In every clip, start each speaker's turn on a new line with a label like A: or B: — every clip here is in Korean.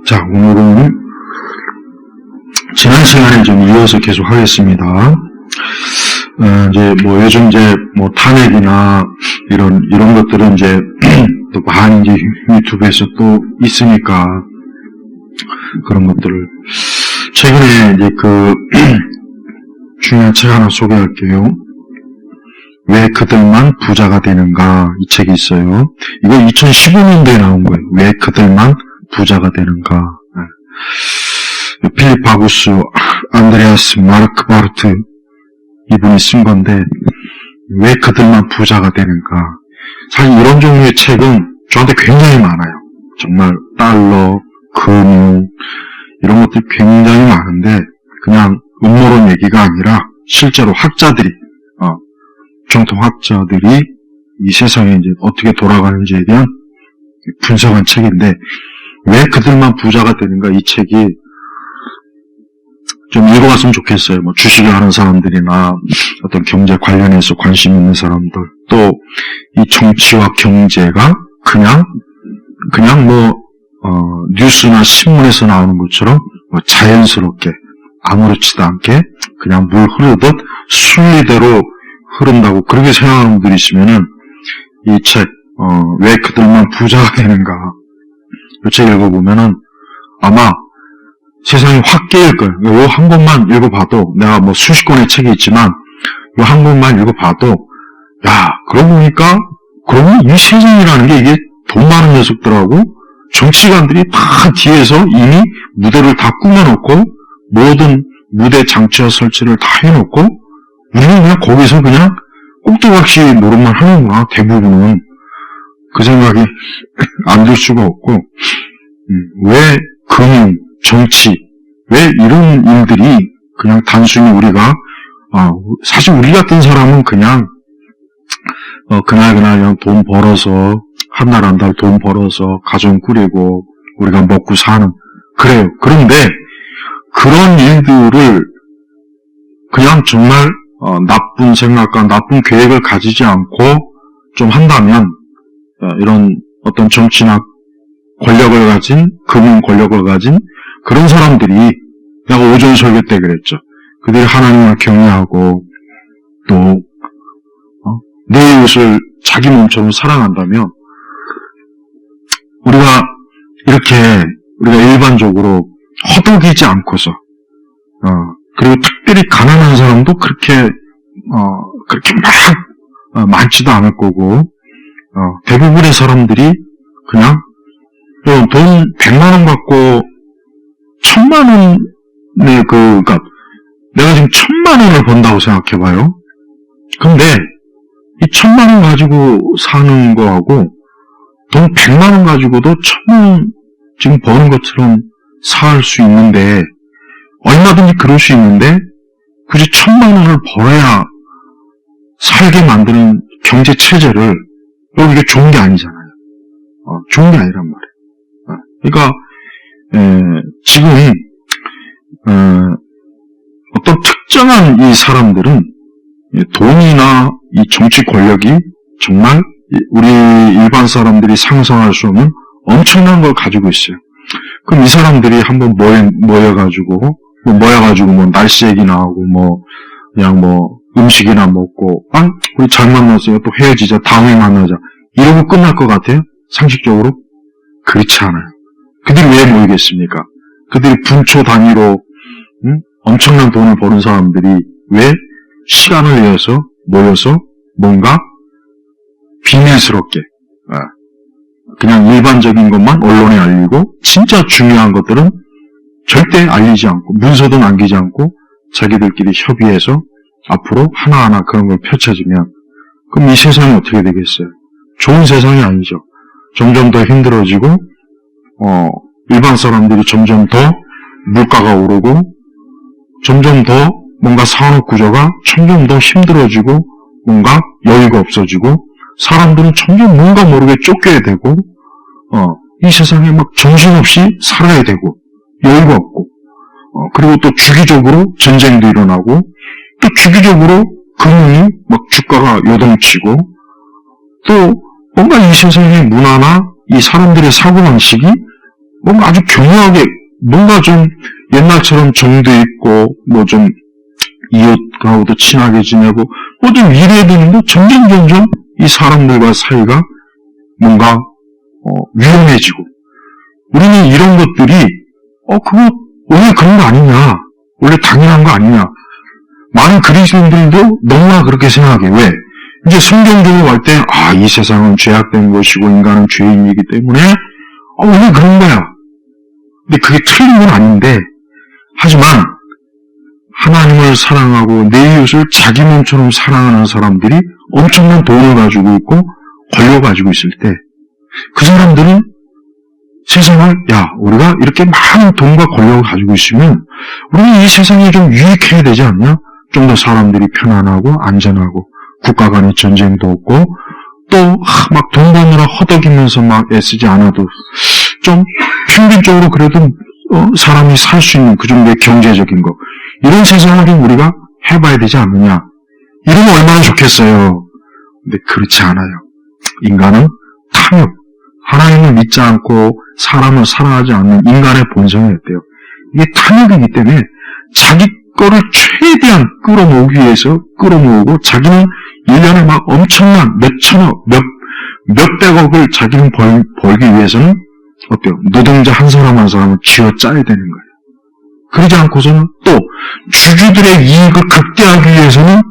A: 자, 오늘은 지난 시간에 좀 이어서 계속 하겠습니다. 이제 요즘 탄핵이나 이런 것들은 이제 또 많이 이제 유튜브에서 또 있으니까 그런 것들을 최근에 이제 중요한 책 하나 소개할게요. 왜 그들만 부자가 되는가, 이 책이 있어요. 이거 2015년도에 나온 거예요. 왜 그들만 부자가 되는가. 필립 하구스, 안드레아스 마르크 바르트 이분이 쓴 건데, 왜 그들만 부자가 되는가. 사실 이런 종류의 책은 저한테 굉장히 많아요. 정말 달러, 금융 이런 것들이 굉장히 많은데, 그냥 음모론 얘기가 아니라 실제로 학자들이, 정통 학자들이 이 세상에 이제 어떻게 돌아가는지에 대한 분석한 책인데, 왜 그들만 부자가 되는가, 이 책이 좀 읽어봤으면 좋겠어요. 주식을 하는 사람들이나 어떤 경제 관련해서 관심 있는 사람들, 또 이 정치와 경제가 그냥 뉴스나 신문에서 나오는 것처럼 자연스럽게 아무렇지도 않게 그냥 물 흐르듯 순리대로 흐른다고 그렇게 생각하는 분들이 있으면은 이 책, 왜 그들만 부자가 되는가, 이 책 읽어보면은 아마 세상이 확 깨일 거예요. 요 한 권만 읽어봐도, 내가 수십 권의 책이 있지만 요 한 권만 읽어봐도, 야, 그러고 보니까 그러면 이 세상이라는 게 이게 돈 많은 녀석들하고 정치관들이 다 뒤에서 이미 무대를 다 꾸며놓고 모든 무대 장치와 설치를 다 해놓고 우리는 그냥 거기서 그냥 꼭두각시 노릇만 하는구나, 대부분은. 그 생각이 안 들 수가 없고, 왜 금융, 정치, 왜 이런 일들이 그냥 단순히 우리가, 사실 우리 같은 사람은 그냥, 그날 돈 벌어서, 한 달 한 달 돈 벌어서 가정 꾸리고, 우리가 먹고 사는, 그래요. 그런데, 그런 일들을 그냥 정말, 나쁜 생각과 나쁜 계획을 가지지 않고 좀 한다면, 이런 어떤 정치나 권력을 가진, 금융 권력을 가진 그런 사람들이, 내가 오전 설교 때 그랬죠. 그들이 하나님을 경외하고 또 내 이웃을 자기 몸처럼 사랑한다면 우리가 일반적으로 허덕이지 않고서 그리고 특별히 가난한 사람도 그렇게 막 많지도 않을 거고, 대부분의 사람들이 그냥 돈 100만 원 갖고 1000만 원의 그러니까 내가 지금 1000만 원을 번다고 생각해봐요. 근데 이 1000만 원 가지고 사는 거하고 돈 100만 원 가지고도 1000원 지금 버는 것처럼 살 수 있는데, 얼마든지 그럴 수 있는데 굳이 1000만 원을 벌어야 살게 만드는 경제 체제를, 이게 좋은 게 아니잖아요. 좋은 게 아니란 말이에요. 그러니까 지금 어떤 특정한 이 사람들은 돈이나 이 정치 권력이 정말 우리 일반 사람들이 상상할 수 없는 엄청난 걸 가지고 있어요. 그럼 이 사람들이 한번 모여가지고 날씨 얘기나 하고 그냥 음식이나 먹고, 우리 잘 만났어요, 또 헤어지자, 다음에 만나자, 이러고 끝날 것 같아요? 상식적으로? 그렇지 않아요. 그들이 왜 모이겠습니까? 그들이 분초 단위로 엄청난 돈을 버는 사람들이 왜 시간을 내어서 모여서 뭔가 비밀스럽게, 그냥 일반적인 것만 언론에 알리고 진짜 중요한 것들은 절대 알리지 않고 문서도 남기지 않고 자기들끼리 협의해서 앞으로 하나하나 그런 걸 펼쳐지면, 그럼 이 세상이 어떻게 되겠어요? 좋은 세상이 아니죠. 점점 더 힘들어지고, 일반 사람들이 점점 더 물가가 오르고, 점점 더 뭔가 산업 구조가 점점 더 힘들어지고, 뭔가 여유가 없어지고, 사람들은 점점 뭔가 모르게 쫓겨야 되고, 이 세상에 막 정신없이 살아야 되고, 여유가 없고, 그리고 또 주기적으로 전쟁도 일어나고, 또 주기적으로 금융이 막 주가가 요동치고, 또 뭔가 이 세상의 문화나 이 사람들의 사고방식이 뭔가 아주 교묘하게, 뭔가 좀 옛날처럼 정도 있고, 뭐 좀 이웃하고도 친하게 지내고, 뭐 좀 이래야 되는데, 점점 이 사람들과 사이가 뭔가, 위험해지고, 우리는 이런 것들이, 그거 원래 그런 거 아니냐, 원래 당연한 거 아니냐, 많은 그리스도인들도 너무나 그렇게 생각해. 왜? 이제 성경적으로 갈 때, 이 세상은 죄악된 것이고, 인간은 죄인이기 때문에, 원래 그런 거야. 근데 그게 틀린 건 아닌데, 하지만, 하나님을 사랑하고 내 이웃을 자기 몸처럼 사랑하는 사람들이 엄청난 돈을 가지고 있고, 권력을 가지고 있을 때, 그 사람들은 세상을, 우리가 이렇게 많은 돈과 권력을 가지고 있으면, 우리는 이 세상이 좀 유익해야 되지 않냐? 좀 더 사람들이 편안하고, 안전하고, 국가 간의 전쟁도 없고, 또, 막 돈 버느라 허덕이면서 막 애쓰지 않아도, 좀 평균적으로 그래도, 사람이 살 수 있는 그 정도의 경제적인 거. 이런 세상을 좀 우리가 해봐야 되지 않느냐. 이러면 얼마나 좋겠어요. 근데 그렇지 않아요. 인간은 탐욕, 하나님을 믿지 않고 사람을 사랑하지 않는 인간의 본성이 있대요. 이게 탐욕이기 때문에 자기 거를 최대한 끌어모으기 위해서 끌어모으고 자기는 1년에 막 엄청난 몇천억, 몇백억을 자기는 벌기 위해서는 어때요? 노동자 한 사람 한 사람을 쥐어짜야 되는 거예요. 그러지 않고서는 또 주주들의 이익을 극대화하기 위해서는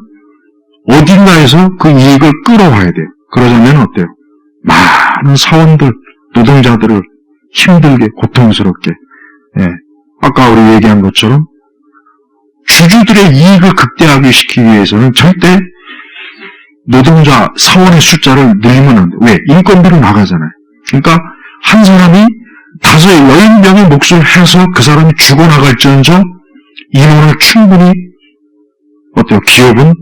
A: 어딘가에서 그 이익을 끌어와야 돼요. 그러자면 어때요? 많은 사원들, 노동자들을 힘들게, 고통스럽게, 아까 우리 얘기한 것처럼 주주들의 이익을 극대화하게 시키기 위해서는 절대 노동자, 사원의 숫자를 늘리면 안 돼요. 왜? 인건비로 나가잖아요. 그러니까 한 사람이 10명의 몫을 해서 그 사람이 죽어나갈지언정 인원을 충분히 어때요? 기업은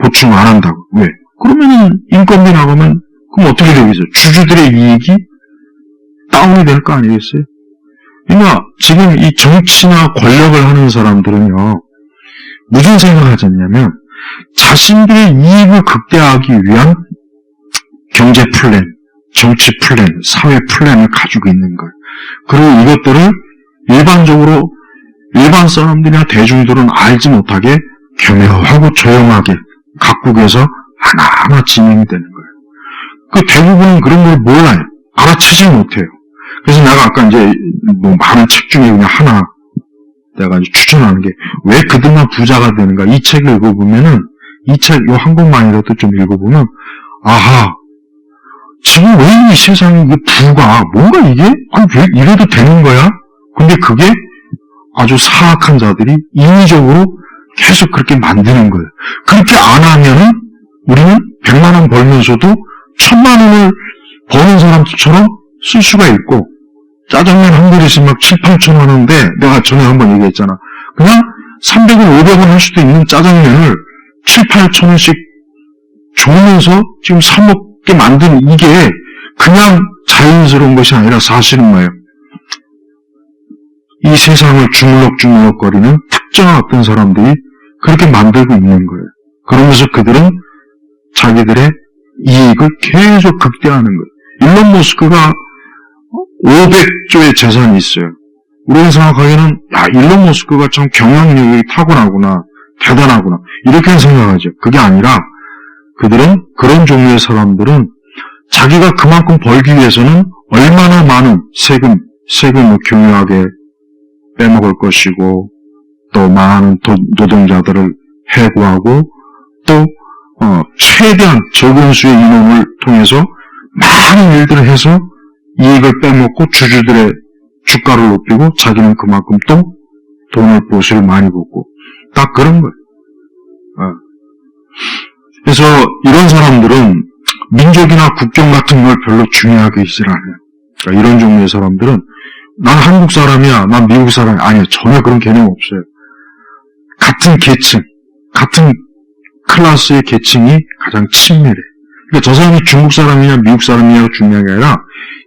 A: 보충 안 한다고. 왜? 그러면은 인건비 나가면 그럼 어떻게 되겠어요? 주주들의 이익이 다운이 될 거 아니겠어요? 그러니까 지금 이 정치나 권력을 하는 사람들은요, 무슨 생각을 하잖냐면 자신들의 이익을 극대화하기 위한 경제 플랜, 정치 플랜, 사회 플랜을 가지고 있는 거예요. 그리고 이것들을 일반적으로 일반 사람들이나 대중들은 알지 못하게 교묘하고 조용하게 각국에서 하나하나 진행이 되는 거예요. 그 대부분은 그런 걸 몰라요. 알아채지 못해요. 그래서 내가 아까 이제 뭐 많은 책 중에 그냥 하나 내가 이제 추천하는 게 왜 그들만 부자가 되는가, 이 책을 읽어보면은 이 책 요 한 권만이라도 좀 읽어보면 지금 왜 이 세상에 이게 부가 뭔가 이게 왜 이래도 되는 거야? 근데 그게 아주 사악한 자들이 인위적으로 계속 그렇게 만드는 거예요. 그렇게 안 하면은 우리는 100만 원 벌면서도 1000만 원을 버는 사람처럼 쓸 수가 있고, 짜장면 한 그릇이 막 7, 8천 원인데 내가 전에 한번 얘기했잖아. 그냥 300원, 500원 할 수도 있는 짜장면을 7, 8천 원씩 줘면서 지금 사 먹게 만든 이게 그냥 자연스러운 것이 아니라 사실은 뭐예요? 이 세상을 주물럭주물럭거리는 특정한 어떤 사람들이 그렇게 만들고 있는 거예요. 그러면서 그들은 자기들의 이익을 계속 극대화하는 거예요. 일론 머스크가 500조의 재산이 있어요. 우리가 생각하기에는 일론 머스크가 참 경영력이 탁월하구나, 대단하구나 이렇게 생각하죠. 그게 아니라 그들은, 그런 종류의 사람들은 자기가 그만큼 벌기 위해서는 얼마나 많은 세금을 교묘하게 빼먹을 것이고, 또 많은 노동자들을 해고하고, 또 최대한 적은 수의 인원을 통해서 많은 일들을 해서 이익을 빼먹고 주주들의 주가를 높이고 자기는 그만큼 또 돈을 보수를 많이 받고, 딱 그런 거예요. 그래서 이런 사람들은 민족이나 국경 같은 걸 별로 중요하게 있질 않아요. 그러니까 이런 종류의 사람들은 난 한국 사람이야, 난 미국 사람이야, 아니요, 전혀 그런 개념 없어요. 같은 계층, 같은 클래스의 계층이 가장 친밀해. 그러니까 저 사람이 중국 사람이냐 미국 사람이냐가 중요한 게 아니라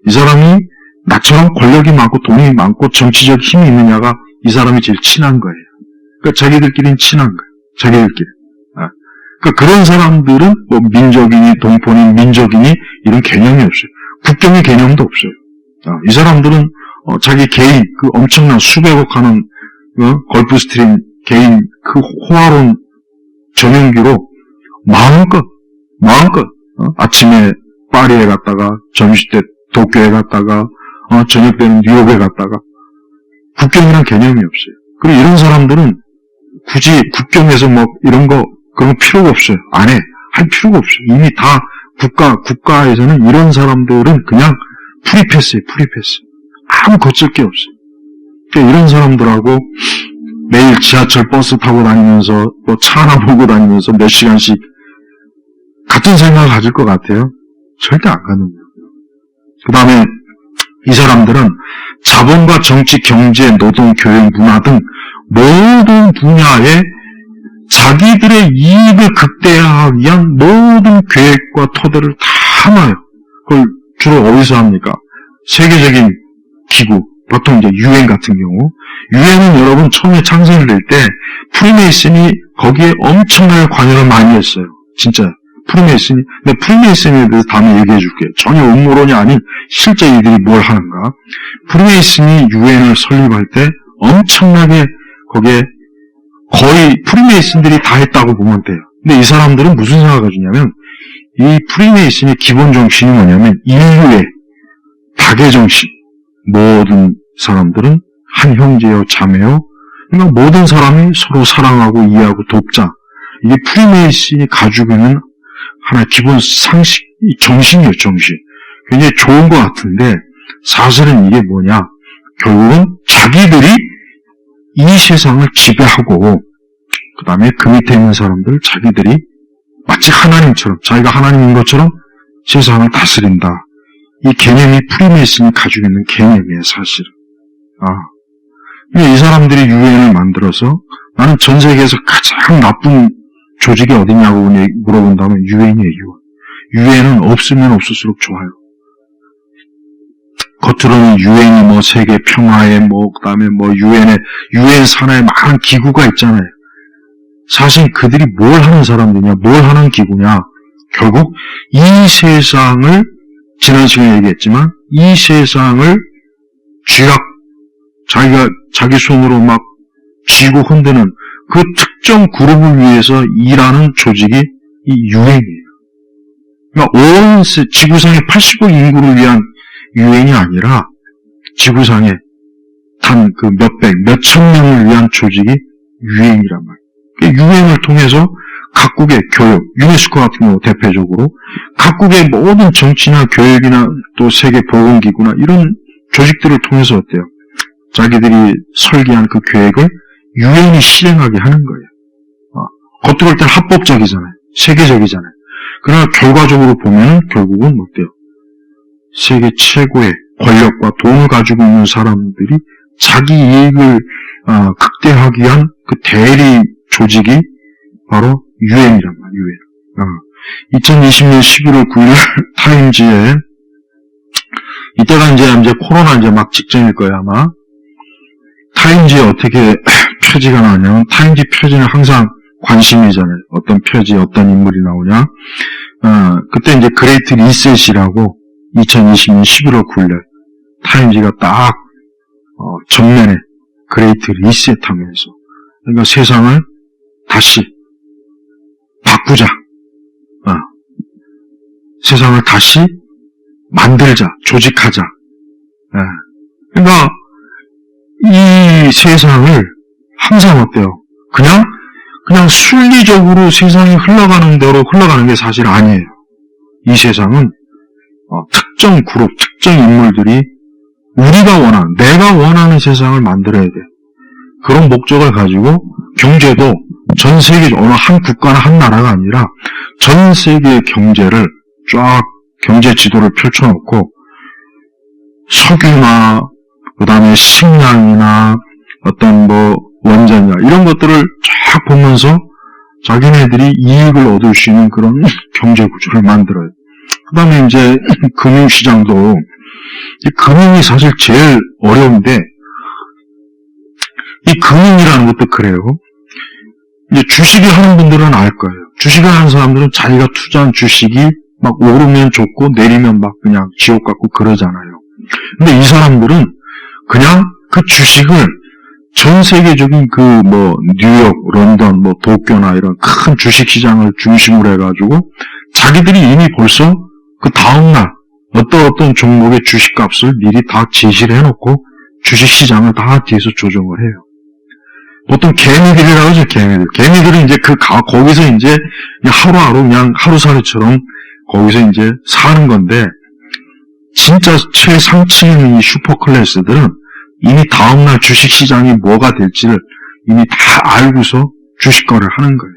A: 이 사람이 나처럼 권력이 많고 돈이 많고 정치적 힘이 있느냐가 이 사람이 제일 친한 거예요. 그러니까 자기들끼리는 친한 거예요. 자기들끼리. 그러니까 그런 사람들은 뭐 민족이니 동포니 민족이니 이런 개념이 없어요. 국경의 개념도 없어요. 이 사람들은 자기 개인 그 엄청난 수백억 하는 걸프스트림 개인 그 호화로운 전용기로 마음껏 아침에 파리에 갔다가 점심 때 도쿄에 갔다가 저녁 때는 뉴욕에 갔다가 국경이란 개념이 없어요. 그리고 이런 사람들은 굳이 국경에서 뭐 이런 거 그런 거 필요가 없어요. 안 해. 할 필요가 없어요. 이미 다 국가에서는 이런 사람들은 그냥 프리패스예요. 프리패스. 아무 거칠 게 없어요. 그러니까 이런 사람들하고 매일 지하철 버스 타고 다니면서 또 차 하나 몰고 다니면서 몇 시간씩 같은 생각을 가질 것 같아요? 절대 안 가는 거예요. 그 다음에 이 사람들은 자본과 정치, 경제, 노동, 교육, 문화 등 모든 분야에 자기들의 이익을 극대화하기 위한 모든 계획과 토대를 다 놔요. 그걸 주로 어디서 합니까? 세계적인 기구, 보통 이제 UN 같은 경우. UN은 여러분 처음에 창설될 때 프리메이슨이 거기에 엄청나게 관여를 많이 했어요. 진짜. 프리메이슨이. 근데 프리메이슨에 대해서 다음에 얘기해 줄게요. 전혀 음모론이 아닌 실제 이들이 뭘 하는가. 프리메이슨이 UN을 설립할 때 엄청나게 거기에 거의 프리메이슨들이 다 했다고 보면 돼요. 근데 이 사람들은 무슨 생각을 가지냐면 이 프리메이슨의 기본 정신이 뭐냐면 인류의 닭의 정신. 모든 사람들은 한 형제요 자매요. 그러니까 모든 사람이 서로 사랑하고 이해하고 돕자. 이게 프리메이슨이 가지고 있는 하나의 기본 상식, 정신이에요, 정신. 굉장히 좋은 것 같은데 사실은 이게 뭐냐. 결국은 자기들이 이 세상을 지배하고 그 다음에 그 밑에 있는 사람들을 자기들이 마치 하나님처럼 자기가 하나님인 것처럼 세상을 다스린다. 이 개념이 프리메이슨이 가지고 있는 개념이에요, 사실은. 이 사람들이 유엔을 만들어서 나는 전 세계에서 가장 나쁜 조직이 어디냐고 물어본다면 유엔이에요, 유엔은 없으면 없을수록 좋아요. 겉으로는 유엔이 뭐 세계 평화에 뭐 그다음에 뭐 유엔 산하에 많은 기구가 있잖아요. 사실 그들이 뭘 하는 사람들이냐, 뭘 하는 기구냐. 결국 이 세상을 지난 시간에 얘기했지만 이 세상을 자기가 자기 손으로 막 쥐고 흔드는 그 특정 그룹을 위해서 일하는 조직이 이 유엔이에요. 그러니까 온 지구상의 80억 인구를 위한 유엔이 아니라 지구상의 단 그 몇천 명을 위한 조직이 유엔이란 말이에요. 유엔을 통해서 각국의 교육, 유네스코 같은 경우 대표적으로 각국의 모든 정치나 교육이나 또 세계보건기구나 이런 조직들을 통해서 어때요? 자기들이 설계한 그 계획을 유엔이 실행하게 하는 거예요. 겉으로 볼 때는 합법적이잖아요. 세계적이잖아요. 그러나 결과적으로 보면 결국은 어때요? 세계 최고의 권력과 돈을 가지고 있는 사람들이 자기 이익을 극대화하기 위한 그 대리 조직이 바로 유엔이란 말이에요. 2020년 11월 9일 타임지에 이때가 이제 코로나 이제 막 직전일 거예요, 아마. 타임지에 어떻게 표지가 나오냐면 타임지 표지는 항상 관심이잖아요. 어떤 표지, 어떤 인물이 나오냐. 그때 이제 그레이트 리셋이라고 2020년 11월 9일에 타임지가 딱 전면에 그레이트 리셋하면서 그러니까 세상을 다시 바꾸자. 세상을 다시 만들자, 조직하자. 그러니까 이 세상을 항상 어때요? 그냥 순리적으로 세상이 흘러가는 대로 흘러가는 게 사실 아니에요. 이 세상은 특정 그룹, 특정 인물들이 내가 원하는 세상을 만들어야 돼. 그런 목적을 가지고 경제도 전 세계 어느 한 국가나 한 나라가 아니라 전 세계의 경제를 쫙 경제 지도를 펼쳐놓고 석유나 그다음에 식량이나 어떤 뭐 원전이나 이런 것들을 쫙 보면서 자기네들이 이익을 얻을 수 있는 그런 경제 구조를 만들어요. 그다음에 이제 금융시장도 이 금융이 사실 제일 어려운데 이 금융이라는 것도 그래요. 이제 주식을 하는 분들은 알 거예요. 주식을 하는 사람들은 자기가 투자한 주식이 막 오르면 좋고 내리면 막 그냥 지옥 같고 그러잖아요. 근데 이 사람들은 그냥 그 주식을 전 세계적인 뉴욕, 런던, 도쿄나 이런 큰 주식 시장을 중심으로 해가지고 자기들이 이미 벌써 그 다음날 어떤 종목의 주식값을 미리 다 제시를 해놓고 주식 시장을 다 뒤에서 조정을 해요. 보통 개미들이라고 하죠, 개미들. 개미들은 이제 거기서 이제 하루하루 그냥 하루살이처럼 거기서 이제 사는 건데, 진짜 최상층의 이 슈퍼클래스들은 이미 다음날 주식 시장이 뭐가 될지를 이미 다 알고서 주식 거래를 하는 거예요.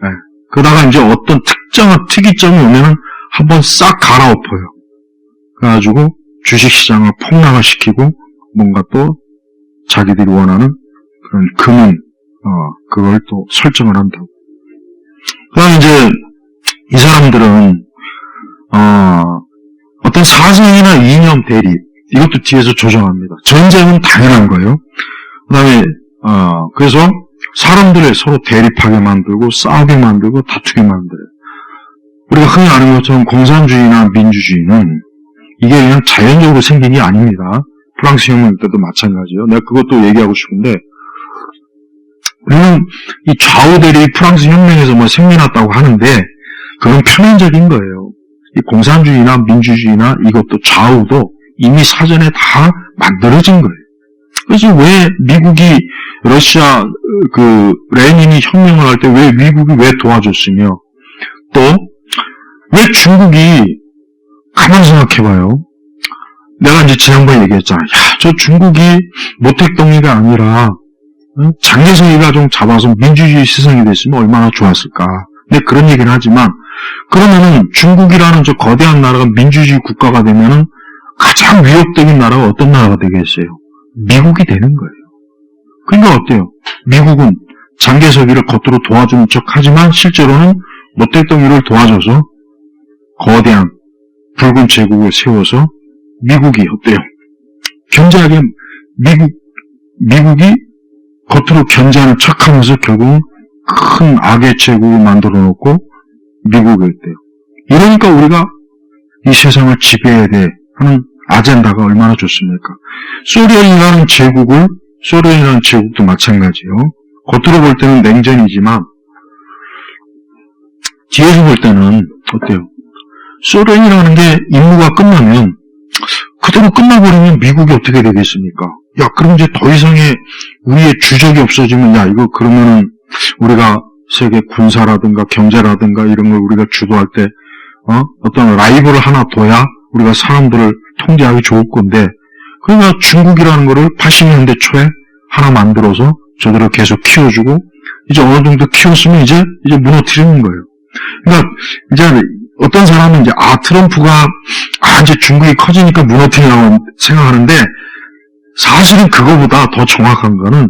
A: 네. 그러다가 이제 어떤 특정한 특이점이 오면은 한번 싹 갈아엎어요. 그래가지고 주식 시장을 폭락을 시키고 뭔가 또 자기들이 원하는 그런 금융, 그걸 또 설정을 한다고. 그 다음에 이제 이 사람들은, 어떤 사상이나 이념 대립, 이것도 뒤에서 조정합니다. 전쟁은 당연한 거예요. 그 다음에, 그래서 사람들을 서로 대립하게 만들고, 싸우게 만들고, 다투게 만들어요. 우리가 흔히 아는 것처럼 공산주의나 민주주의는 이게 그냥 자연적으로 생긴 게 아닙니다. 프랑스 혁명 때도 마찬가지예요. 내가 그것도 얘기하고 싶은데, 우리는 이 좌우 대립이 프랑스 혁명에서 생겨났다고 하는데, 그건 표면적인 거예요. 이 공산주의나 민주주의나 이것도 좌우도 이미 사전에 다 만들어진 거예요. 그래서 왜 미국이 러시아 레닌이 혁명을 할 때 왜 미국이 왜 도와줬으며, 또 왜 중국이, 가만히 생각해봐요. 내가 이제 지난번에 얘기했잖아. 저 중국이 모택동이가 아니라 장개성이가 좀 잡아서 민주주의 시성이 됐으면 얼마나 좋았을까. 근데 그런 얘기는 하지만, 그러면은 중국이라는 저 거대한 나라가 민주주의 국가가 되면은 가장 위협적인 나라가 어떤 나라가 되겠어요? 미국이 되는 거예요. 그러니까 어때요? 미국은 장개석이를 겉으로 도와주는 척 하지만 실제로는 모택동이를 도와줘서 거대한 붉은 제국을 세워서 미국이 어때요? 견제하게 미국이 겉으로 견제하는 척하면서 결국은 큰 악의 제국을 만들어 놓고 미국이 어때요? 이러니까 우리가 이 세상을 지배해야 돼 하는 아젠다가 얼마나 좋습니까? 소련이라는 제국도 마찬가지예요. 겉으로 볼 때는 냉전이지만 뒤에서 볼 때는 어때요? 소련이라는 게 임무가 끝나면 그대로 끝나버리면 미국이 어떻게 되겠습니까? 야, 그럼 이제 더 이상의 우리의 주적이 없어지면, 야, 이거 그러면은 우리가 세계 군사라든가 경제라든가 이런 걸 우리가 주도할 때, 어떤 라이벌을 하나 둬야 우리가 사람들을 통제하기 좋을 건데, 그러니까 중국이라는 거를 80년대 초에 하나 만들어서 저들을 계속 키워주고, 이제 어느 정도 키웠으면 이제 무너뜨리는 거예요. 그러니까 이제 어떤 사람은 이제 트럼프가 이제 중국이 커지니까 무너뜨리려고 생각하는데, 사실은 그거보다 더 정확한 거는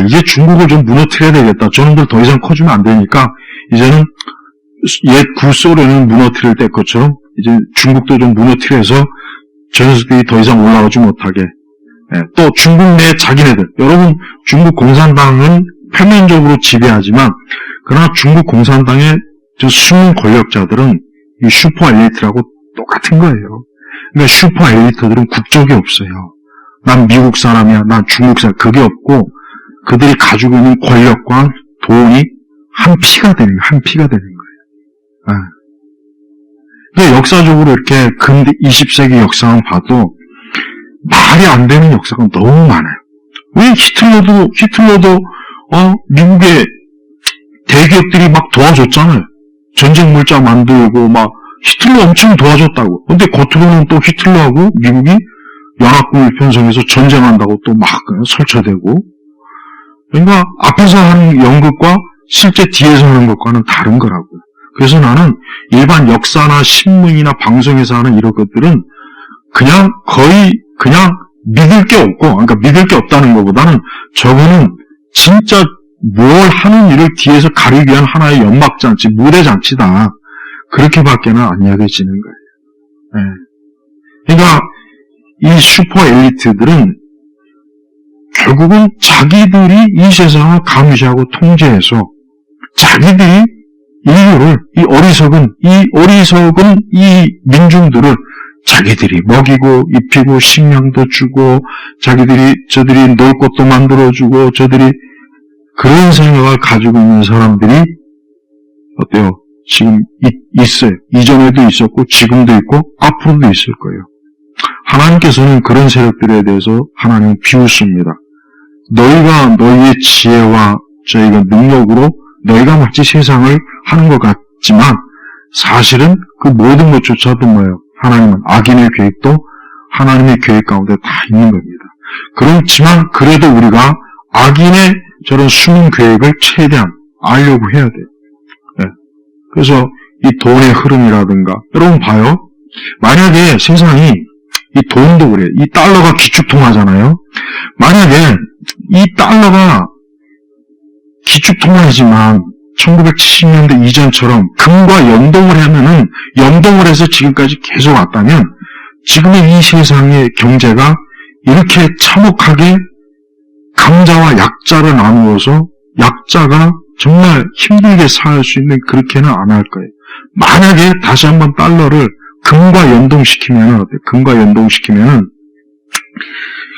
A: 이제 중국을 좀 무너뜨려야 되겠다. 저놈들 더 이상 커지면 안 되니까 이제는 옛 구소련을 무너뜨릴 때 것처럼 이제 중국도 좀 무너뜨려서 저 녀석들이 더 이상 올라오지 못하게. 또 중국 내 자기네들, 여러분 중국 공산당은 표면적으로 지배하지만 그러나 중국 공산당의 저 숨은 권력자들은 이 슈퍼 엘리트라고 똑같은 거예요. 그러니까 슈퍼 엘리트들은 국적이 없어요. 난 미국 사람이야, 난 중국 사람, 그게 없고 그들이 가지고 있는 권력과 돈이 한 피가 되는 거예요. 그러니까 역사적으로 이렇게 근대 20세기 역사만 봐도 말이 안 되는 역사가 너무 많아요. 왜 히틀러도 미국의 대기업들이 막 도와줬잖아요. 전쟁 물자 만들고 막 히틀러 엄청 도와줬다고. 근데 겉으로는 또 히틀러하고 미국이 연합군을 편성해서 전쟁한다고 또 막 설쳐대고. 그러니까 앞에서 하는 연극과 실제 뒤에서 하는 것과는 다른 거라고요. 그래서 나는 일반 역사나 신문이나 방송에서 하는 이런 것들은 거의 믿을 게 없고, 그러니까 믿을 게 없다는 것보다는 저거는 진짜 뭘 하는 일을 뒤에서 가리기 위한 하나의 연막장치, 무대장치다. 그렇게밖에는 안 여겨지는 거예요. 그러니까 이 슈퍼 엘리트들은 결국은 자기들이 이 세상을 감시하고 통제해서 자기들이 인류를, 이 어리석은 이 민중들을 자기들이 먹이고 입히고 식량도 주고 저들이 놀 곳도 만들어주고 저들이 그런 생각을 가지고 있는 사람들이 어때요? 지금 있어요. 이전에도 있었고 지금도 있고 앞으로도 있을 거예요. 하나님께서는 그런 세력들에 대해서 하나님은 비웃습니다. 너희가 너희의 지혜와 저희가 능력으로 너희가 마치 세상을 하는 것 같지만 사실은 그 모든 것조차도 뭐예요? 하나님은 악인의 계획도 하나님의 계획 가운데 다 있는 겁니다. 그렇지만 그래도 우리가 악인의 저런 숨은 계획을 최대한 알려고 해야 돼요. 네. 그래서 이 돈의 흐름이라든가 여러분 봐요. 만약에 세상이 이 돈도 그래요. 이 달러가 기축통화잖아요. 만약에 이 달러가 기축통화이지만 1970년대 이전처럼 금과 연동을 해서 지금까지 계속 왔다면 지금의 이 세상의 경제가 이렇게 참혹하게 강자와 약자를 나누어서 약자가 정말 힘들게 살 수 있는 그렇게는 안 할 거예요. 만약에 다시 한번 달러를 금과 연동시키면은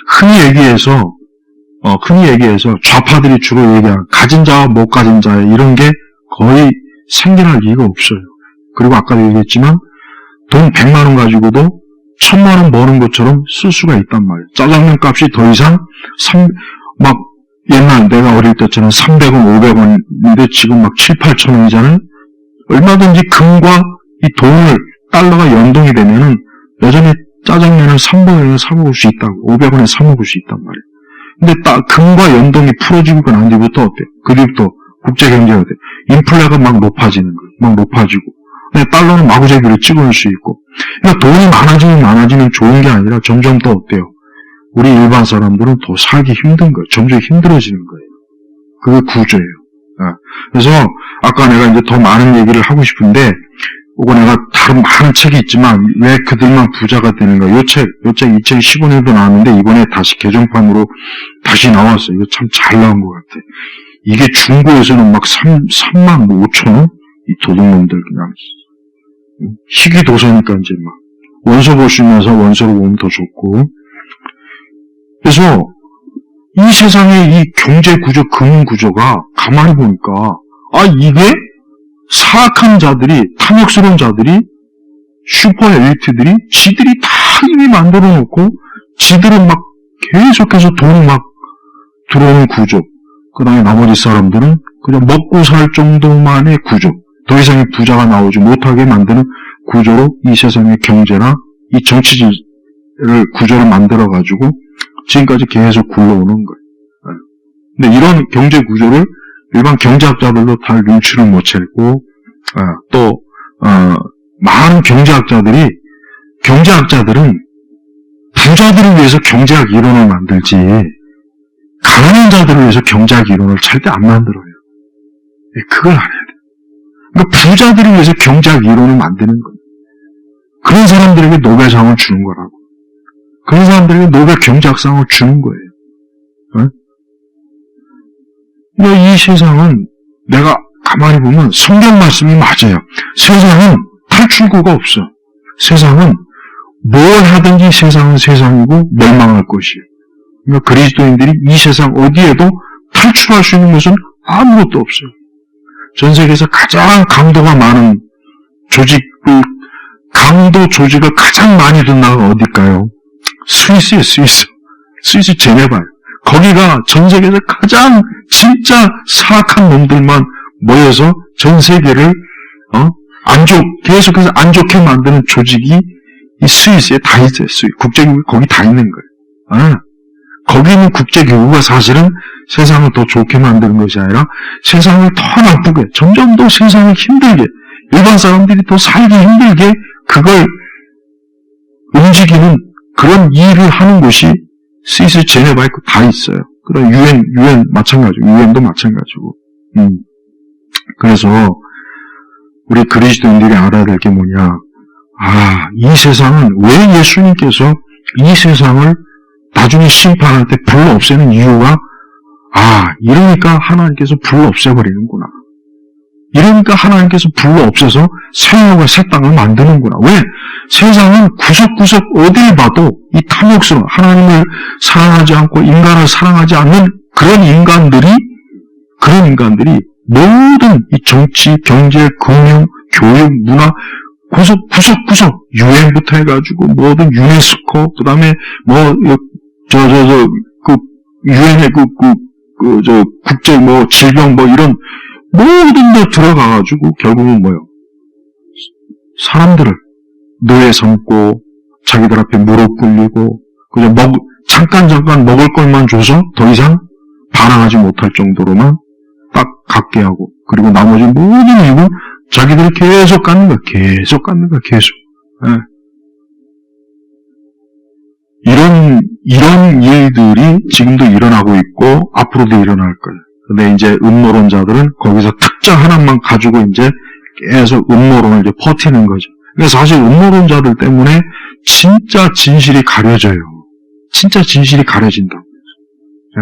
A: 흔히 얘기해서 좌파들이 주로 얘기하는 가진 자와 못 가진 자의 이런 게 거의 생겨날 리가 없어요. 그리고 아까도 얘기했지만 돈 100만 원 가지고도 1000만 원 버는 것처럼 쓸 수가 있단 말이에요. 짜장면 값이 더 이상 옛날 내가 어릴 때처럼 300원, 500원인데 지금 막 7, 8천 원이잖아요. 얼마든지 금과 이 돈을 달러가 연동이 되면은 여전히 짜장면을 300원에 사 먹을 수 있다고, 500원에 사 먹을 수 있단 말이에요. 근데 금과 연동이 풀어지고 난 뒤부터 어때요? 그 뒤부터 국제경제가 어때요? 인플레가 막 높아지는 거예요. 막 높아지고. 근데 달러는 마구잡이로 찍어올 수 있고. 그러니까 돈이 많아지면 좋은 게 아니라 점점 더 어때요? 우리 일반 사람들은 더 살기 힘든 거예요. 점점 힘들어지는 거예요. 그게 구조예요. 그래서 아까 내가 이제 더 많은 얘기를 하고 싶은데 그거 내가 다른 많은 책이 있지만 왜 그들만 부자가 되는가? 요 책 2015년도 나왔는데 이번에 다시 개정판으로 다시 나왔어요. 이거 참 잘 나온 것 같아. 이게 중고에서는 막 3만 5천 원? 이 도둑놈들 그냥 희귀 도서니까 이제 막 원서 보시면서 원서로 보면 더 좋고. 그래서 이 세상의 이 경제 구조, 금융 구조가 가만히 보니까 이게 사악한 자들이, 탐욕스러운 자들이, 슈퍼 엘리트들이 지들이 다 이미 만들어 놓고 지들은 막 계속해서 돈이 막 들어오는 구조. 그 다음에 나머지 사람들은 그냥 먹고 살 정도만의 구조. 더 이상의 부자가 나오지 못하게 만드는 구조로 이 세상의 경제나 이 정치를 구조를 만들어가지고 지금까지 계속 굴러오는 거예요. 근데 이런 경제 구조를 일반 경제학자들도 다 눈치를 못 채고, 많은 경제학자들은 부자들을 위해서 경제학 이론을 만들지, 가난한 자들을 위해서 경제학 이론을 절대 안 만들어요. 그걸 알아야 돼요. 그러니까 부자들을 위해서 경제학 이론을 만드는 거예요. 그런 사람들에게 노벨상을 주는 거라고. 그런 사람들에게 노벨 경제학상을 주는 거예요. 이 세상은 내가 가만히 보면 성경 말씀이 맞아요. 세상은 탈출구가 없어. 세상은 뭘 하든지 세상은 세상이고 멸망할 것이에요. 그러니까 그리스도인들이 이 세상 어디에도 탈출할 수 있는 것은 아무것도 없어요. 전 세계에서 가장 강도가 많은 강도 조직을 가장 많이 둔 나라가 어딜까요? 스위스예요, 스위스 제네바예요. 거기가 전 세계에서 가장 진짜 사악한 놈들만 모여서 전 세계를 계속해서 안 좋게 만드는 조직이 이 스위스에 다 있어요. 국제기구 거기 다 있는 거예요. 거기 있는 국제기구가 사실은 세상을 더 좋게 만드는 것이 아니라 세상을 더 나쁘게, 점점 더 세상을 힘들게, 일반 사람들이 더 살기 힘들게 그걸 움직이는 그런 일을 하는 곳이 스위스 제네바에 다 있어요. 그다음 유엔 마찬가지고, 유엔도 마찬가지고. 그래서 우리 그리스도인들이 알아야 될 게 뭐냐? 이 세상은 왜 예수님께서 이 세상을 나중에 심판할 때 불로 없애는 이유가 이러니까 하나님께서 불로 없애버리는구나. 이러니까 하나님께서 불러 없애서 새 하늘과 새 땅을 만드는구나. 왜? 세상은 구석구석 어딜 봐도 이 탐욕스러운 하나님을 사랑하지 않고 인간을 사랑하지 않는 그런 인간들이 모든 이 정치, 경제, 금융, 교육, 문화 구석구석 유엔부터 해가지고 모든 유네스코 그다음에 유엔의 국제 질병 이런 모든 데 들어가가지고 결국은 뭐요? 사람들을 노예 삼고 자기들 앞에 무릎 꿇리고 그저 잠깐 먹을 것만 줘서 더 이상 반항하지 못할 정도로만 딱 갖게 하고 그리고 나머지 모든 이익은 자기들이 계속 갖는 거야. 계속. 예. 이런 일들이 지금도 일어나고 있고 앞으로도 일어날 거예요. 근데 이제 음모론자들은 거기서 특정 하나만 가지고 이제 계속 음모론을 이제 버티는 거죠. 그래서 사실 음모론자들 때문에 진짜 진실이 가려져요. 진짜 진실이 가려진다고. 예.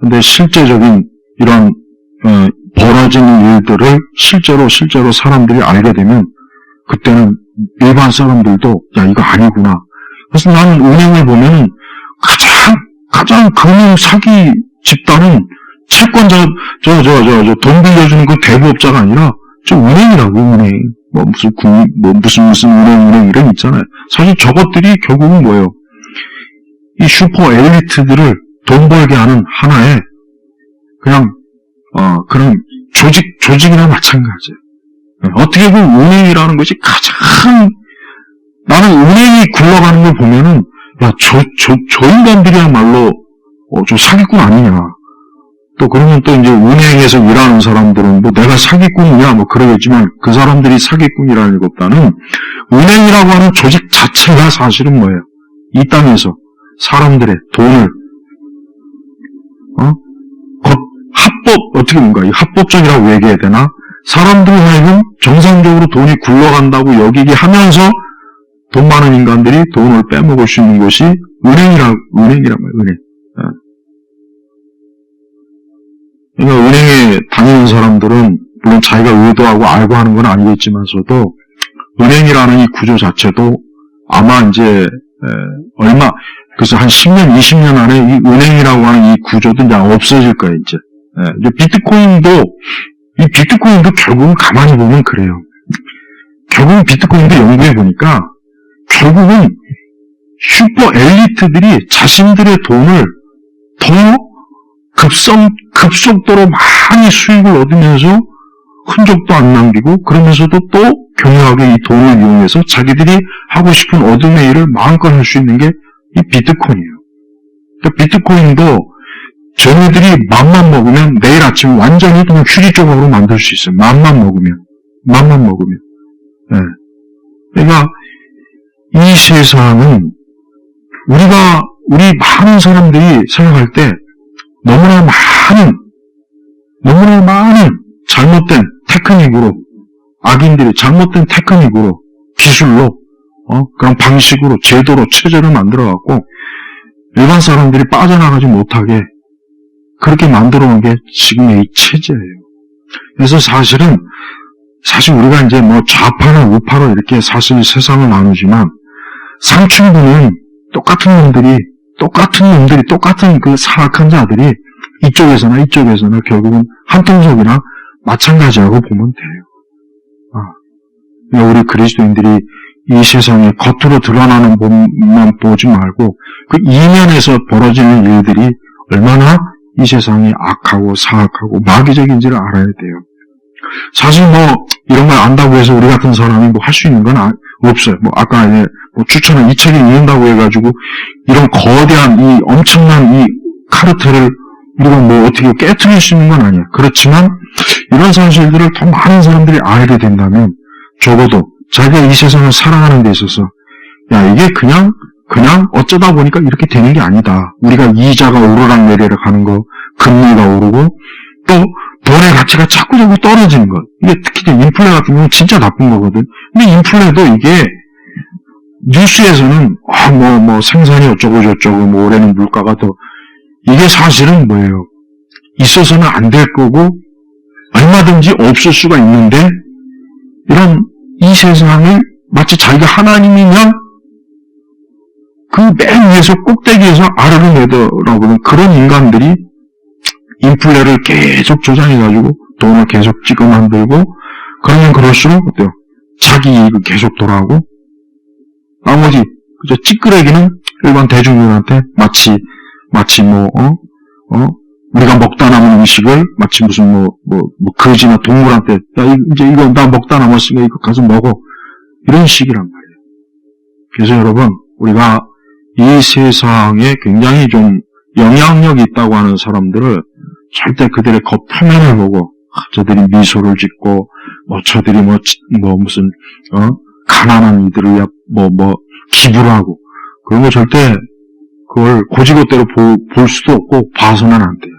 A: 근데 실제적인 이런 벌어지는 일들을 실제로 사람들이 알게 되면 그때는 일반 사람들도 야 이거 아니구나. 그래서 나는 은행을 보면 가장 금융 사기 집단은 채권자 돈 빌려주는 그 대부업자가 아니라 저 은행이라고 은행 무슨 은행 이런 있잖아요. 사실 저것들이 결국은 뭐예요? 이 슈퍼 엘리트들을 돈 벌게 하는 하나의 그냥 그런 조직이나 마찬가지예요. 어떻게 보면 은행이라는 것이 가장 나는 은행이 굴러가는 걸 보면은 야 저 인간들이야말로 저 사기꾼 아니냐. 또 그러면 또 이제 은행에서 일하는 사람들은 뭐 내가 사기꾼이냐 뭐 그러겠지만 그 사람들이 사기꾼이라는 것보다는 은행이라고 하는 조직 자체가 사실은 뭐예요? 이 땅에서 사람들의 돈을 어떻게 뭔가 이 합법적이라고 얘기해야 되나? 사람들 하여금 정상적으로 돈이 굴러간다고 여기게 하면서 돈 많은 인간들이 돈을 빼먹을 수 있는 것이 은행이란 말이에요, 은행. 그러니까 은행에 다니는 사람들은 물론 자기가 의도하고 알고 하는 건 아니겠지만서도 은행이라는 이 구조 자체도 아마 이제 그래서 한 10년, 20년 안에 이 은행이라고 하는 이 구조도 이제 없어질 거예요, 이제. 비트코인도 결국은 가만히 보면 그래요. 결국은 비트코인도 연구해 보니까 결국은 슈퍼 엘리트들이 자신들의 돈을 더 급속도로 많이 수익을 얻으면서 흔적도 안 남기고 그러면서도 또 교묘하게 이 돈을 이용해서 자기들이 하고 싶은 어둠의 일을 마음껏 할 수 있는 게 이 비트코인이에요. 그러니까 비트코인도 쟤네들이 맘만 먹으면 내일 아침 완전히 그냥 휴지 조각으로 만들 수 있어요. 맘만 먹으면. 네. 그러니까 이 세상은 우리 많은 사람들이 생각할 때 너무나 많은 잘못된 테크닉으로 악인들이 잘못된 테크닉으로 기술로 그런 방식으로 제도로 체제를 만들어갖고 일반 사람들이 빠져나가지 못하게 그렇게 만들어 놓은 게 지금의 이 체제예요. 그래서 사실 우리가 이제 뭐 좌파나 우파로 이렇게 사실 세상을 나누지만 상층부는 똑같은 놈들이 똑같은 그 사악한 자들이 이쪽에서나 결국은 한통속이나 마찬가지라고 보면 돼요. 그러니까 우리 그리스도인들이 이 세상에 겉으로 드러나는 몸만 보지 말고 그 이면에서 벌어지는 일들이 얼마나 이 세상이 악하고 사악하고 마귀적인지를 알아야 돼요. 사실 이런 걸 안다고 해서 우리 같은 사람이 할 수 있는 건 없어요. 아까 추천을 이 책을 읽는다고 해가지고 이런 거대한 이 엄청난 이 카르텔을 우리가 어떻게 깨트릴 수 있는 건 아니야. 그렇지만 이런 사실들을 더 많은 사람들이 알게 된다면 적어도 자기가 이 세상을 살아가는 데 있어서 이게 그냥 어쩌다 보니까 이렇게 되는 게 아니다. 우리가 이자가 오르락내리락 하는 거, 금리가 오르고 또 돈의 가치가 자꾸 떨어지는 것. 이게 특히 인플레 같은 경우는 진짜 나쁜 거거든. 근데 인플레도 이게 뉴스에서는 생산이 어쩌고 저쩌고 올해는 물가가 더 이게 사실은 뭐예요? 있어서는 안 될 거고 얼마든지 없을 수가 있는데 이런 이 세상을 마치 자기가 하나님이냐 그 맨 위에서 꼭대기에서 아래로 내더라고는 그런 인간들이 인플레를 계속 조장해가지고 돈을 계속 찍어 만들고 그러면 그럴수록 어때요? 자기 이익을 계속 돌아오고 나머지 그저 찌끄레기는 일반 대중들한테 마치 우리가 먹다 남은 음식을 마치 무슨 거지나 동물한테 야 이제 이거 나 먹다 남았으니까 이거 가서 먹어 이런 식이란 말이에요. 그래서 여러분 우리가 이 세상에 굉장히 좀 영향력이 있다고 하는 사람들을 절대 그들의 겉표면을 보고 저들이 미소를 짓고 저들이 무슨 가난한 이들을 위해 기부를 하고 그런 거 절대 그걸 고지고대로 볼 수도 없고 봐서는 안 돼요.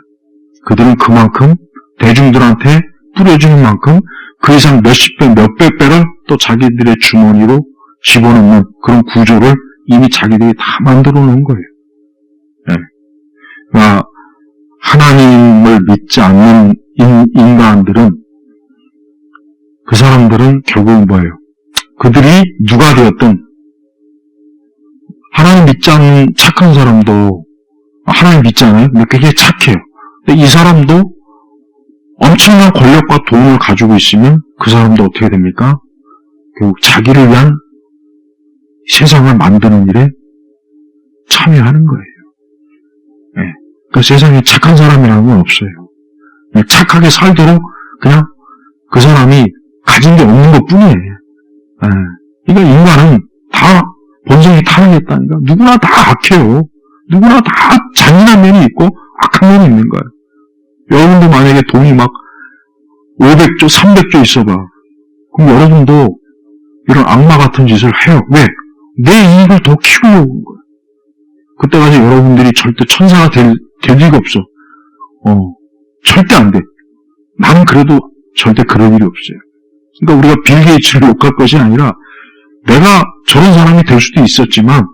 A: 그들은 그만큼 대중들한테 뿌려주는 만큼 그 이상 몇십 배, 몇백 배를 또 자기들의 주머니로 집어넣는 그런 구조를 이미 자기들이 다 만들어 놓은 거예요. 네. 그러니까 하나님을 믿지 않는 인간들은 그 사람들은 결국 뭐예요? 그들이 누가 되었든 하나님 믿지 않는 착한 사람도 하나님 믿잖아요. 근데 그게 착해요. 근데 이 사람도 엄청난 권력과 돈을 가지고 있으면 그 사람도 어떻게 됩니까? 결국 자기를 위한 세상을 만드는 일에 참여하는 거예요. 네. 그 세상에 착한 사람이라는 건 없어요. 그냥 착하게 살도록 그냥 그 사람이 가진 게 없는 것 뿐이에요. 네. 그러니까 인간은 다 본성이 타락했다니까. 누구나 다 악해요. 누구나 다 잔인한 면이 있고 악한 면이 있는 거예요. 여러분도 만약에 돈이 막 500조, 300조 있어봐. 그럼 여러분도 이런 악마 같은 짓을 해요. 왜? 내 이익을 더 키우려고 하는 거예요. 그때 가서 여러분들이 절대 천사가 될 리가 없어. 절대 안 돼. 나는 그래도 절대 그럴 일이 없어요. 그러니까 우리가 빌 게이츠를 욕할 것이 아니라 내가 저런 사람이 될 수도 있었지만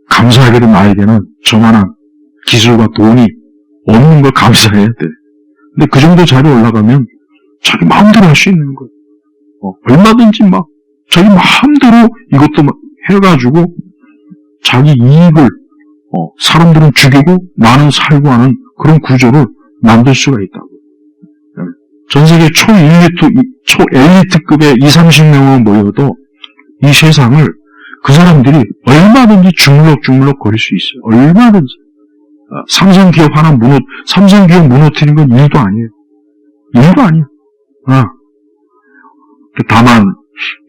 A: 감사하게도 나에게는 저만한 기술과 돈이 없는 걸 감사해야 돼. 근데 그 정도 자리에 올라가면 자기 마음대로 할 수 있는 거예요. 얼마든지 막 자기 마음대로 이것도 막 해가지고 자기 이익을 사람들은 죽이고 나는 살고 하는 그런 구조를 만들 수가 있다고. 전 세계 초엘리트급의 20-30명은 모여도 이 세상을 그 사람들이 얼마든지 주물럭주물럭 거릴 수 있어요. 얼마든지. 삼성기업 삼성기업 무너뜨리는 건 일도 아니에요. 일도 아니에요. 다만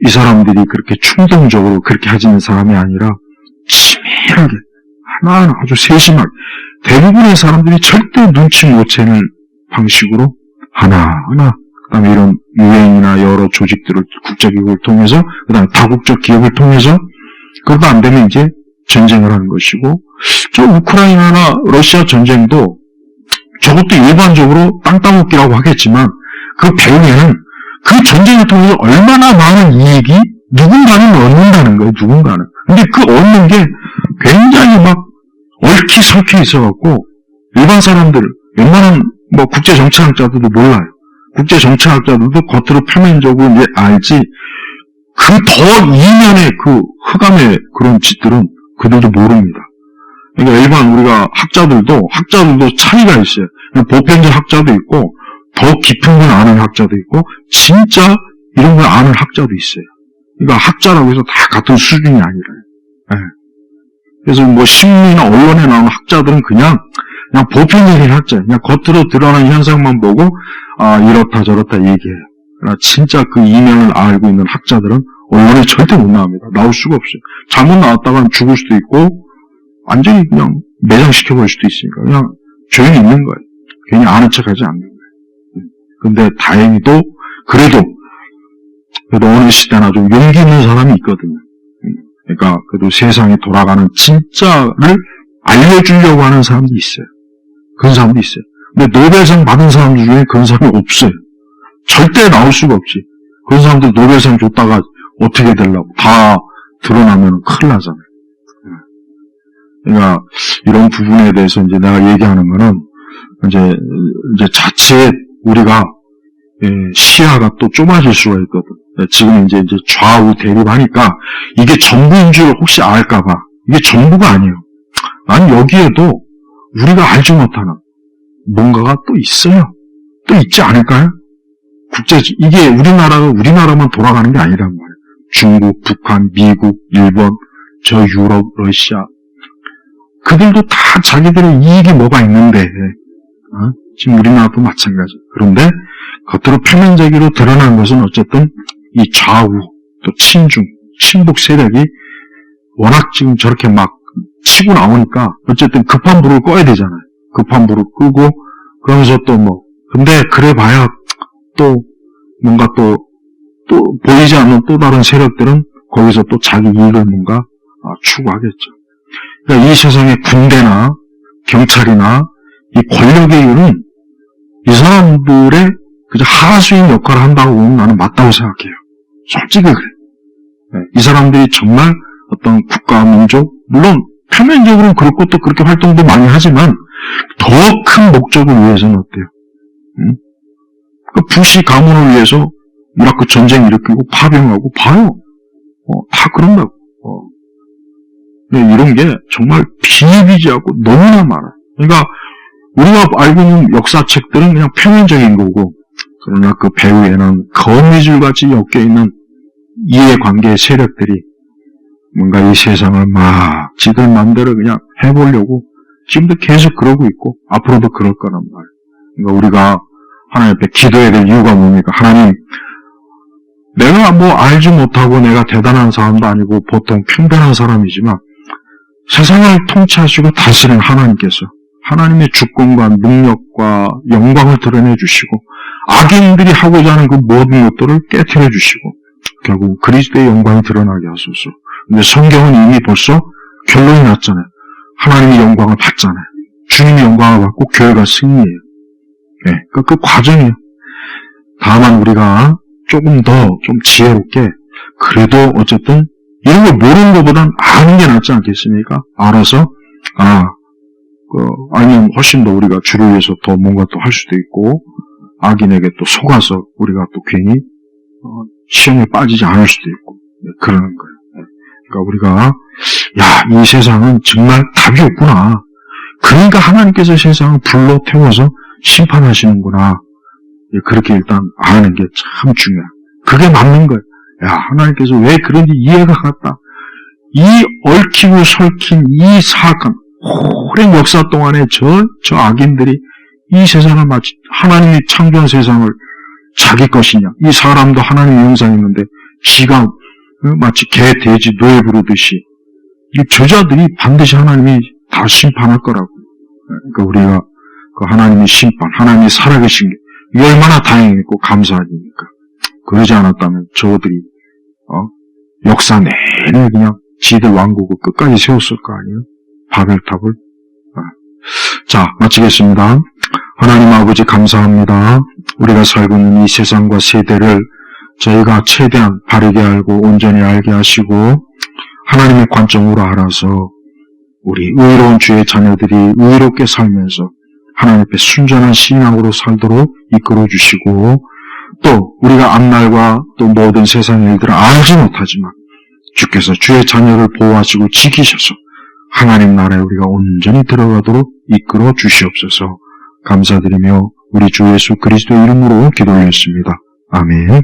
A: 이 사람들이 그렇게 충동적으로 그렇게 하지는 사람이 아니라 치밀하게 하나하나 아주 세심하게 대부분의 사람들이 절대 눈치 못 채는 방식으로 하나하나 그다음에 이런 유엔이나 여러 조직들을 국제기구를 통해서 그다음에 다국적 기업을 통해서 그러다 안 되면 이제 전쟁을 하는 것이고 저 우크라이나나 러시아 전쟁도 저것도 일반적으로 땅 따먹기라고 하겠지만 그 배후에는 그 전쟁을 통해서 얼마나 많은 이익이 누군가는 얻는다는 거예요. 누군가는. 근데 그 얻는 게 굉장히 막 얽히설키 있어갖고 일반 사람들 웬만한 국제정치학자들도 몰라요. 국제정치학자들도 겉으로 표면적으로 이제 알지 그 더 이면의 그 흑암의 그런 짓들은 그들도 모릅니다. 그러니까 일반 우리가 학자들도 차이가 있어요. 보편적 학자도 있고 더 깊은 걸 아는 학자도 있고 진짜 이런 걸 아는 학자도 있어요. 그러니까 학자라고 해서 다 같은 수준이 아니라요. 네. 그래서 신문이나 언론에 나오는 학자들은 그냥 보편적인 학자예요. 그냥 겉으로 드러나는 현상만 보고 이렇다 저렇다 얘기해요. 그러나 진짜 그 이면을 알고 있는 학자들은 언론에 절대 못 나옵니다. 나올 수가 없어요. 잘못 나왔다가 죽을 수도 있고 완전히 그냥 매장시켜버릴 수도 있으니까 그냥 조용히 있는 거예요. 괜히 아는 척하지 않는 거예요. 근데 다행히도 그래도 어느 시대나 좀 용기 있는 사람이 있거든요. 그러니까 그래도 세상이 돌아가는 진짜를 알려주려고 하는 사람도 있어요. 그런 사람도 있어요. 근데 노벨상 받은 사람들 중에 그런 사람이 없어요. 절대 나올 수가 없지. 그런 사람들 노벨상 줬다가 어떻게 되려고 다 드러나면 큰일 나잖아요. 그러니까 이런 부분에 대해서 이제 내가 얘기하는 거는 이제 자칫 우리가 시야가 또 좁아질 수가 있거든. 지금 이제 좌우 대립하니까 이게 전부인 줄 혹시 알까봐. 이게 전부가 아니에요. 난 여기에도 우리가 알지 못하는 뭔가가 또 있어요. 또 있지 않을까요? 이게 우리나라가 우리나라만 돌아가는 게 아니란 말이에요. 중국, 북한, 미국, 일본, 저 유럽, 러시아. 그들도 다 자기들의 이익이 뭐가 있는데, 지금 우리나라도 마찬가지. 그런데 겉으로 표면적으로 드러난 것은 어쨌든 이 좌우, 또 친중, 친북 세력이 워낙 지금 저렇게 막 치고 나오니까 어쨌든 급한 불을 꺼야 되잖아요. 급한 불을 끄고 그러면서 또 근데 그래 봐야 또 뭔가 또 보이지 않는 또 다른 세력들은 거기서 또 자기 이익을 뭔가 추구하겠죠. 그러니까 이 세상의 군대나 경찰이나 이 권력의 이유는 이 사람들의 그저 하수인 역할을 한다고 보면 나는 맞다고 생각해요. 솔직히 그래. 이 사람들이 정말 어떤 국가, 민족, 물론 표면적으로는 그렇고 또 그렇게 활동도 많이 하지만 더 큰 목적을 위해서는 어때요? 부시 가문을 위해서 이라크 전쟁 일으키고 파병하고 봐요. 다 그런다고. 이런 게 정말 비일비재하고 너무나 많아요. 그러니까 우리가 알고 있는 역사책들은 그냥 표면적인 거고, 그러나 그 배후에는 거미줄같이 엮여있는 이해관계 세력들이 뭔가 이 세상을 막 지들 맘대로 그냥 해보려고 지금도 계속 그러고 있고 앞으로도 그럴 거란 말이에요. 그러니까 우리가 하나님 앞에 기도해야 될 이유가 뭡니까? 하나님, 내가 알지 못하고 내가 대단한 사람도 아니고 보통 평범한 사람이지만 세상을 통치하시고 다스리는 하나님께서 하나님의 주권과 능력과 영광을 드러내 주시고 악인들이 하고자 하는 그 모든 것들을 깨트려 주시고 결국 그리스도의 영광이 드러나게 하소서. 근데 성경은 이미 벌써 결론이 났잖아요. 하나님의 영광을 받잖아요. 주님의 영광을 받고 교회가 승리해요. 그러니까 그 과정이에요. 다만 우리가 조금 더 좀 지혜롭게 그래도 어쨌든 이런 걸 모르는 것보단 아는 게 낫지 않겠습니까? 알아서 아니면 훨씬 더 우리가 주를 위해서 더 뭔가 또 할 수도 있고 악인에게 또 속아서 우리가 또 괜히 시험에 빠지지 않을 수도 있고 그러는 거예요. 그러니까 우리가 이 세상은 정말 답이 없구나. 그러니까 하나님께서 세상을 불로 태워서 심판하시는구나. 그렇게 일단 아는 게 참 중요해요. 그게 맞는 거예요. 하나님께서 왜 그런지 이해가 갔다. 이 얽히고 설킨 이 사건, 오랜 역사 동안에 저 악인들이 이 세상을 마치 하나님이 창조한 세상을 자기 것이냐. 이 사람도 하나님의 형상이 있는데 지가 마치 개, 돼지, 노예 부르듯이 이 저자들이 반드시 하나님이 다 심판할 거라고. 그러니까 우리가 그 하나님의 심판, 하나님이 살아계신 게 이게 얼마나 다행이고 감사하니까. 그러지 않았다면 저들이 역사 내내 그냥 지들 왕국을 끝까지 세웠을 거 아니에요? 바벨탑을. 자, 마치겠습니다. 하나님 아버지 감사합니다. 우리가 살고 있는 이 세상과 세대를 저희가 최대한 바르게 알고 온전히 알게 하시고 하나님의 관점으로 알아서 우리 의로운 주의 자녀들이 의롭게 살면서 하나님 앞에 순전한 신앙으로 살도록 이끌어 주시고 또 우리가 앞날과 또 모든 세상의 일들을 알지 못하지만 주께서 주의 자녀를 보호하시고 지키셔서 하나님 나라에 우리가 온전히 들어가도록 이끌어 주시옵소서. 감사드리며 우리 주 예수 그리스도의 이름으로 기도하였습니다. 아멘.